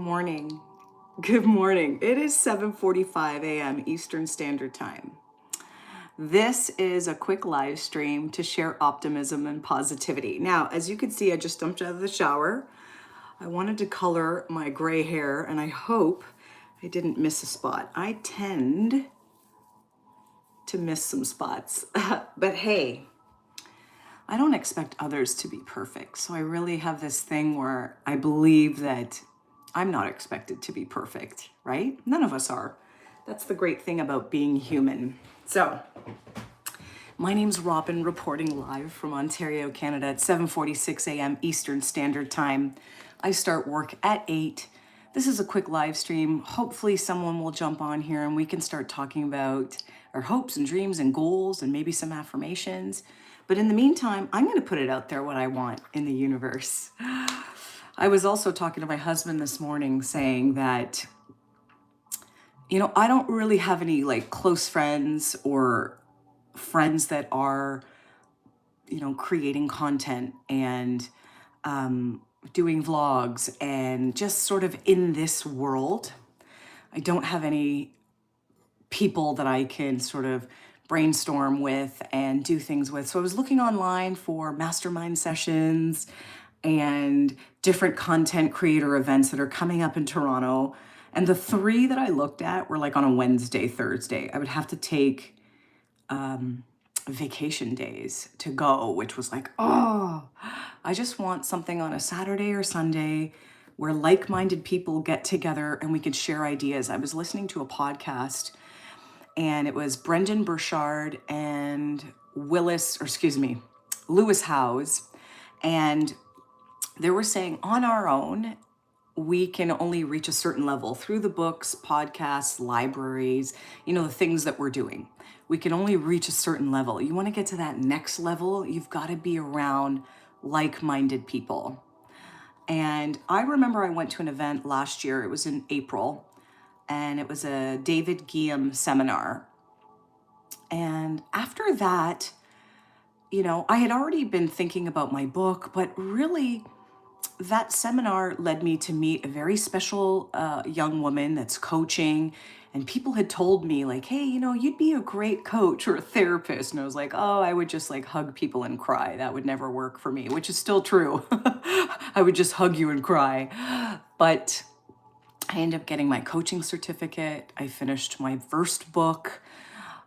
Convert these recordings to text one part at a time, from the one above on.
morning. Good morning. It is 7:45 a.m. Eastern Standard Time. This is a quick live stream to share optimism and positivity. Now, as you can see, I just jumped out of the shower. I wanted to color my gray hair, and I hope I didn't miss a spot. I tend to miss some spots, but hey, I don't expect others to be perfect. So I really have this thing where I believe that I'm not expected to be perfect, right? None of us are. That's the great thing about being human. So, my name's Robin, reporting live from Ontario, Canada at 7:46 a.m. Eastern Standard Time. I start work at 8. This is a quick live stream. Hopefully someone will jump on here and we can start talking about our hopes and dreams and goals and maybe some affirmations. But in the meantime, I'm going to put it out there what I want in the universe. I was also talking to my husband this morning saying that, I don't really have any like close friends or friends that are, creating content and doing vlogs and just sort of in this world. I don't have any people that I can sort of brainstorm with and do things with. So I was looking online for mastermind sessions and different content creator events that are coming up in Toronto. And the 3 that I looked at were like on a Wednesday, Thursday. I would have to take vacation days to go, which was like, oh, I just want something on a Saturday or Sunday where like-minded people get together and we could share ideas. I was listening to a podcast and it was Brendan Burchard and Lewis Howes. And they were saying on our own, we can only reach a certain level through the books, podcasts, libraries, the things that we're doing. We can only reach a certain level. You want to get to that next level, you've got to be around like-minded people. And I remember I went to an event last year, it was in April, and it was a David Guillaume seminar. And after that, I had already been thinking about my book, but really that seminar led me to meet a very special young woman that's coaching, and people had told me like, hey, you'd be a great coach or a therapist. And I was like, oh, I would just like hug people and cry. That would never work for me, which is still true. I would just hug you and cry. But I ended up getting my coaching certificate. I finished my first book.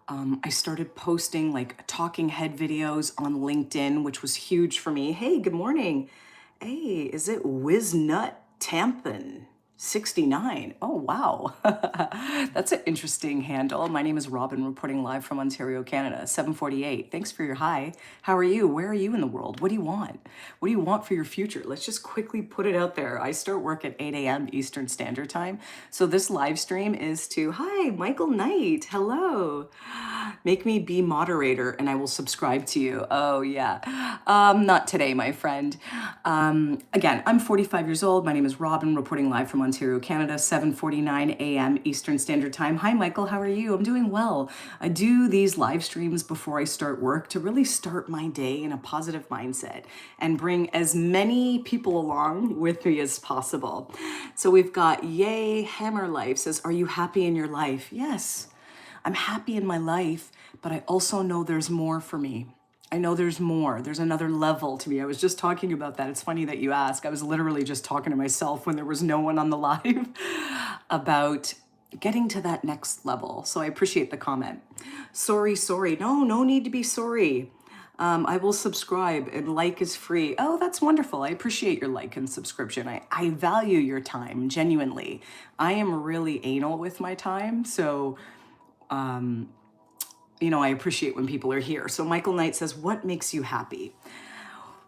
I started posting like talking head videos on LinkedIn, which was huge for me. Hey, good morning. Hey, is it Wiznut Tampin 69? Oh, wow. That's an interesting handle. My name is Robin, reporting live from Ontario, Canada, 7:48. Thanks for your hi. How are you? Where are you in the world? What do you want? What do you want for your future? Let's just quickly put it out there. I start work at 8 a.m. Eastern Standard Time. So this live stream is to, hi, Michael Knight. Hello. Make me be moderator and I will subscribe to you. Oh, yeah. Not today, my friend. Again, I'm 45 years old. My name is Robin, reporting live from Ontario, Canada, 7:49 a.m. Eastern Standard Time. Hi, Michael. How are you? I'm doing well. I do these live streams before I start work to really start my day in a positive mindset and bring as many people along with me as possible. So we've got Yay Hammer Life says, are you happy in your life? Yes, I'm happy in my life, but I also know there's more for me. I know there's more. There's another level to me. I was just talking about that. It's funny that you ask. I was literally just talking to myself when there was no one on the live about getting to that next level. So I appreciate the comment. Sorry. No need to be sorry. I will subscribe and like is free. Oh, that's wonderful. I appreciate your like and subscription. I value your time, genuinely. I am really anal with my time. So, I appreciate when people are here. So Michael Knight says, what makes you happy?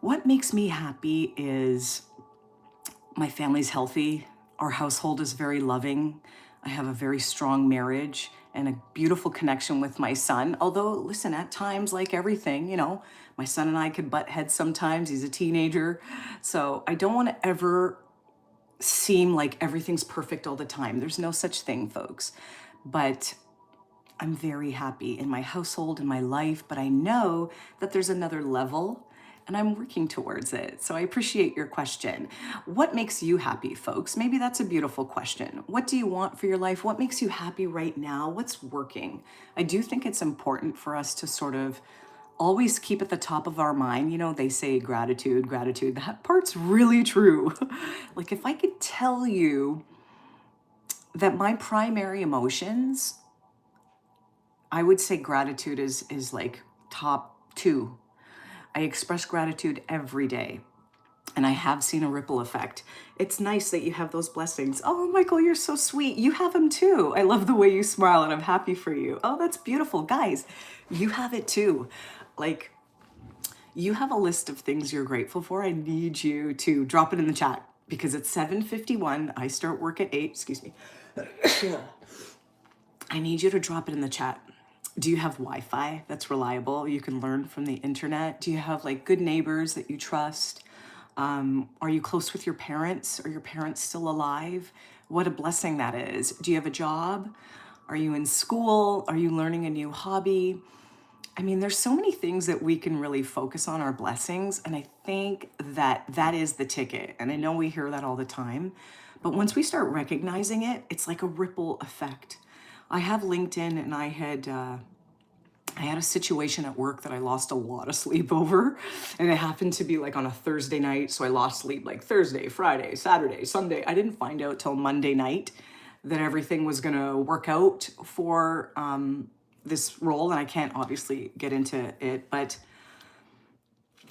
What makes me happy is my family's healthy. Our household is very loving. I have a very strong marriage and a beautiful connection with my son. Although, listen, at times, like everything, my son and I could butt heads sometimes. He's a teenager. So I don't want to ever seem like everything's perfect all the time. There's no such thing, folks. But I'm very happy in my household, in my life, but I know that there's another level and I'm working towards it. So I appreciate your question. What makes you happy, folks? Maybe that's a beautiful question. What do you want for your life? What makes you happy right now? What's working? I do think it's important for us to sort of always keep at the top of our mind. You know, they say gratitude, gratitude. That part's really true. Like, if I could tell you that my primary emotions, I would say gratitude is like top two. I express gratitude every day, and I have seen a ripple effect. It's nice that you have those blessings. Oh, Michael, you're so sweet. You have them too. I love the way you smile, and I'm happy for you. Oh, that's beautiful. Guys, you have it too. Like, you have a list of things you're grateful for. I need you to drop it in the chat because it's 7:51. I start work at 8. Excuse me. I need you to drop it in the chat. Do you have Wi-Fi that's reliable? You can learn from the internet. Do you have like good neighbors that you trust? Are you close with your parents? Are your parents still alive? What a blessing that is. Do you have a job? Are you in school? Are you learning a new hobby? I mean, there's so many things that we can really focus on our blessings. And I think that that is the ticket. And I know we hear that all the time, but once we start recognizing it, it's like a ripple effect. I have LinkedIn, and I had a situation at work that I lost a lot of sleep over, and it happened to be like on a Thursday night. So I lost sleep like Thursday, Friday, Saturday, Sunday. I didn't find out till Monday night that everything was going to work out for this role. And I can't obviously get into it, but,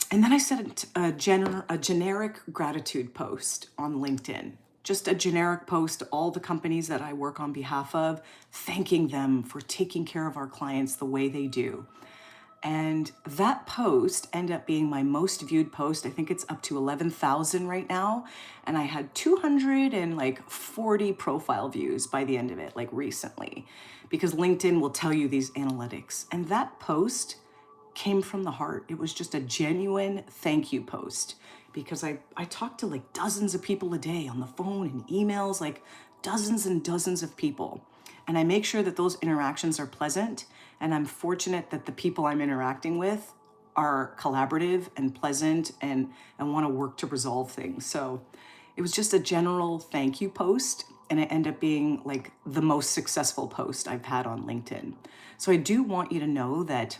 and then I sent a generic gratitude post on LinkedIn, just a generic post to all the companies that I work on behalf of, thanking them for taking care of our clients the way they do. And that post ended up being my most viewed post. I think it's up to 11,000 right now. And I had 240 profile views by the end of it, like recently, because LinkedIn will tell you these analytics. And that post came from the heart. It was just a genuine thank you post, because I talk to like dozens of people a day on the phone and emails, like dozens and dozens of people. And I make sure that those interactions are pleasant. And I'm fortunate that the people I'm interacting with are collaborative and pleasant and want to work to resolve things. So it was just a general thank you post, and it ended up being like the most successful post I've had on LinkedIn. So I do want you to know that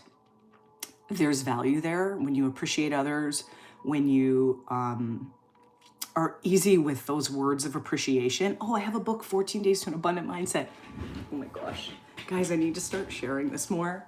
there's value there when you appreciate others, when you are easy with those words of appreciation. Oh, I have a book, 14 Days to an Abundant Mindset. Oh my gosh. Guys, I need to start sharing this more.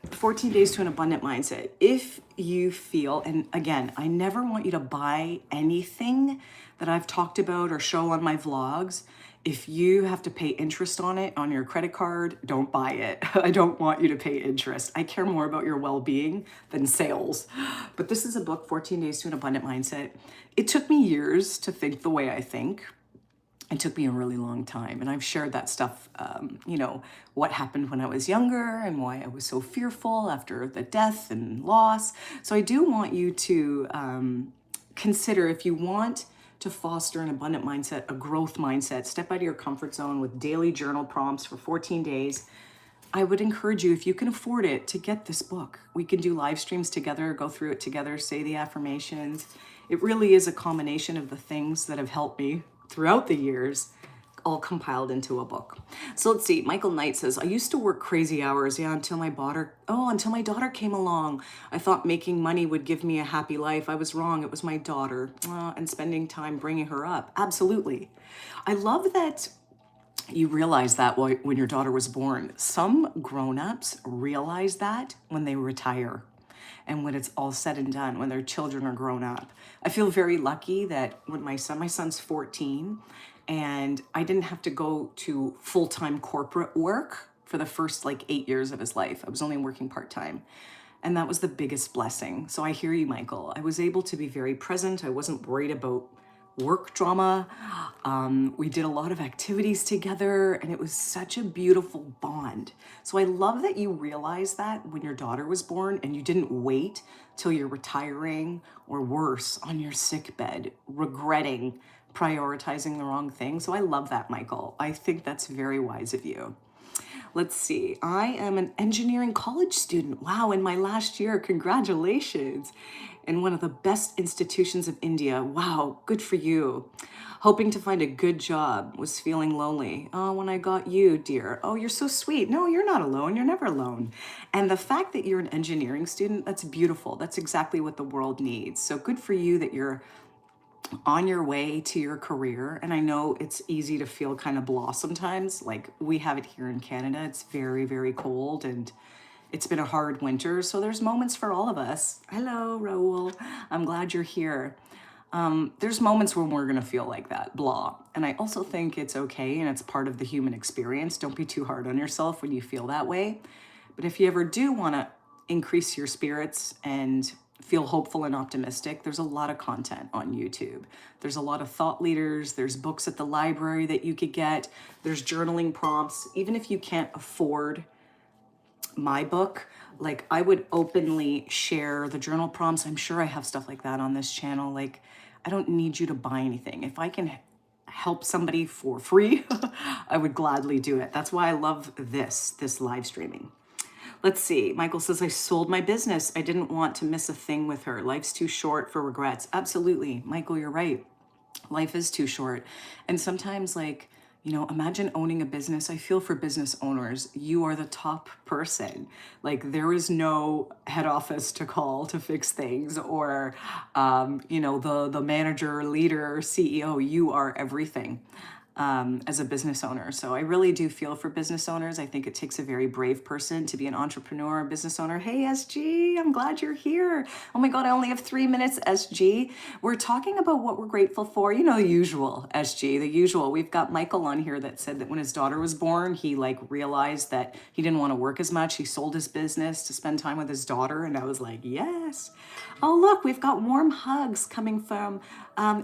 14 Days to an Abundant Mindset. If you feel, and again, I never want you to buy anything that I've talked about or show on my vlogs. If you have to pay interest on it on your credit card, don't buy it. I don't want you to pay interest. I care more about your well-being than sales. But this is a book, 14 Days to an Abundant Mindset. It took me years to think the way I think. It took me a really long time. And I've shared that stuff, what happened when I was younger and why I was so fearful after the death and loss. So I do want you to consider, if you want to foster an abundant mindset, a growth mindset, step out of your comfort zone with daily journal prompts for 14 days. I would encourage you, if you can afford it, to get this book. We can do live streams together, go through it together, say the affirmations. It really is a combination of the things that have helped me throughout the years, all compiled into a book. So let's see. Michael Knight says, I used to work crazy hours, until my daughter came along. I thought making money would give me a happy life. I was wrong. It was my daughter and spending time bringing her up. Absolutely. I love that you realize that when your daughter was born. Some grown-ups realize that when they retire and when it's all said and done, when their children are grown up. I feel very lucky that when my son's 14, and I didn't have to go to full-time corporate work for the first 8 years of his life. I was only working part-time. And that was the biggest blessing. So I hear you, Michael. I was able to be very present. I wasn't worried about work drama. We did a lot of activities together, and it was such a beautiful bond. So I love that you realized that when your daughter was born, and you didn't wait till you're retiring or worse, on your sick bed, regretting prioritizing the wrong thing. So I love that, Michael. I think that's very wise of you. Let's see. I am an engineering college student. Wow, in my last year. Congratulations. In one of the best institutions of India. Wow, good for you. Hoping to find a good job. Was feeling lonely. Oh, when I got you, dear. Oh, you're so sweet. No, you're not alone. You're never alone. And the fact that you're an engineering student, that's beautiful. That's exactly what the world needs. So good for you that you're on your way to your career. And I know it's easy to feel kind of blah sometimes. Like we have it here in Canada. It's very, very cold and it's been a hard winter. So there's moments for all of us. Hello, Raul. I'm glad you're here. There's moments when we're going to feel like that, blah. And I also think it's okay and it's part of the human experience. Don't be too hard on yourself when you feel that way. But if you ever do want to increase your spirits and feel hopeful and optimistic, there's a lot of content on YouTube. There's a lot of thought leaders. There's books at the library that you could get. There's journaling prompts. Even if you can't afford my book, like I would openly share the journal prompts. I'm sure I have stuff like that on this channel. Like I don't need you to buy anything. If I can help somebody for free, I would gladly do it. That's why I love this live streaming. Let's see. Michael says, I sold my business. I didn't want to miss a thing with her. Life's too short for regrets. Absolutely. Michael, you're right. Life is too short. And sometimes like, imagine owning a business. I feel for business owners. You are the top person. Like there is no head office to call to fix things or, the manager, leader, CEO. You are everything. As a business owner. So I really do feel for business owners. I think it takes a very brave person to be an entrepreneur, a business owner. Hey, SG, I'm glad you're here. Oh my God, I only have 3 minutes, SG. We're talking about what we're grateful for. The usual, SG, the usual. We've got Michael on here that said that when his daughter was born, he realized that he didn't want to work as much. He sold his business to spend time with his daughter. And I was like, yes. Oh, look, we've got warm hugs coming from,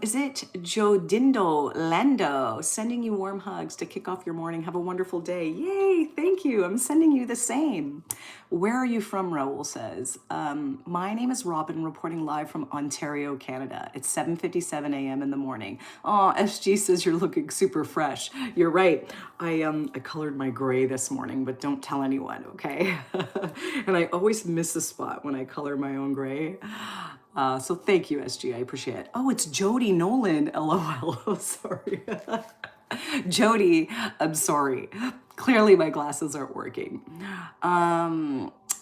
is it Jodindo Lando? Sending you warm hugs to kick off your morning. Have a wonderful day. Yay, thank you. I'm sending you the same. Where are you from, Raul says. My name is Robin, reporting live from Ontario, Canada. It's 7:57 a.m. in the morning. Oh, SG says you're looking super fresh. You're right. I colored my gray this morning, but don't tell anyone, okay? And I always miss a spot when I color my own gray. So thank you, SG. I appreciate it. Oh, it's Jody Nolan. LOL. Oh, sorry. Jody, I'm sorry. Clearly my glasses aren't working.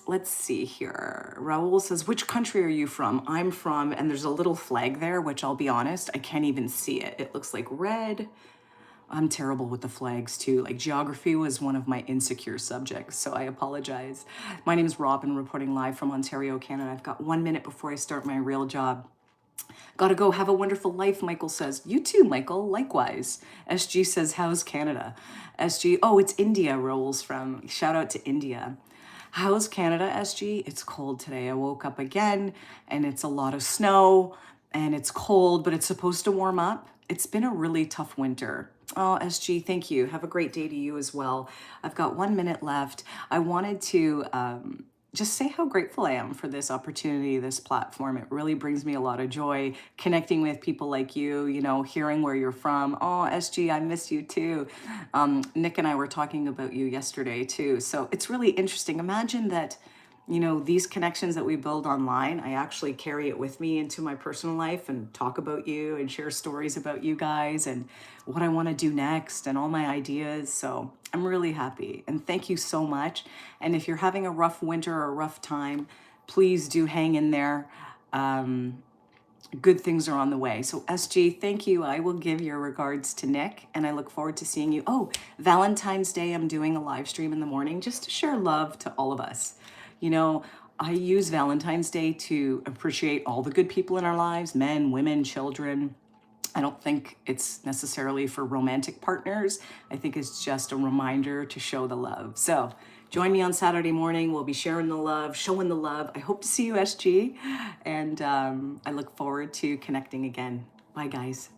Let's see here. Raul says, which country are you from? I'm from, and there's a little flag there, which I'll be honest, I can't even see it. It looks like red. I'm terrible with the flags too. Like geography was one of my insecure subjects, so I apologize. My name is Robin, reporting live from Ontario, Canada. I've got 1 minute before I start my real job. Gotta go. Have a wonderful life, Michael says. You too, Michael. Likewise. SG says, how's Canada? SG, oh, it's India, rolls from. Shout out to India. How's Canada, SG? It's cold today. I woke up again and it's a lot of snow and it's cold, but it's supposed to warm up. It's been a really tough winter. Oh, SG, thank you. Have a great day to you as well. I've got 1 minute left. I wanted to just say how grateful I am for this opportunity, this platform. It really brings me a lot of joy connecting with people like you, hearing where you're from. Oh, SG, I miss you too. Nick and I were talking about you yesterday too. So it's really interesting. Imagine that, these connections that we build online, I actually carry it with me into my personal life and talk about you and share stories about you guys and what I want to do next and all my ideas. So I'm really happy and thank you so much. And if you're having a rough winter or a rough time, please do hang in there. Good things are on the way. So SG, thank you. I will give your regards to Nick and I look forward to seeing you. Oh, Valentine's Day, I'm doing a live stream in the morning just to share love to all of us. I use Valentine's Day to appreciate all the good people in our lives, men, women, children. I don't think it's necessarily for romantic partners. I think it's just a reminder to show the love. So join me on Saturday morning. We'll be sharing the love, showing the love. I hope to see you, SG. And I look forward to connecting again. Bye, guys.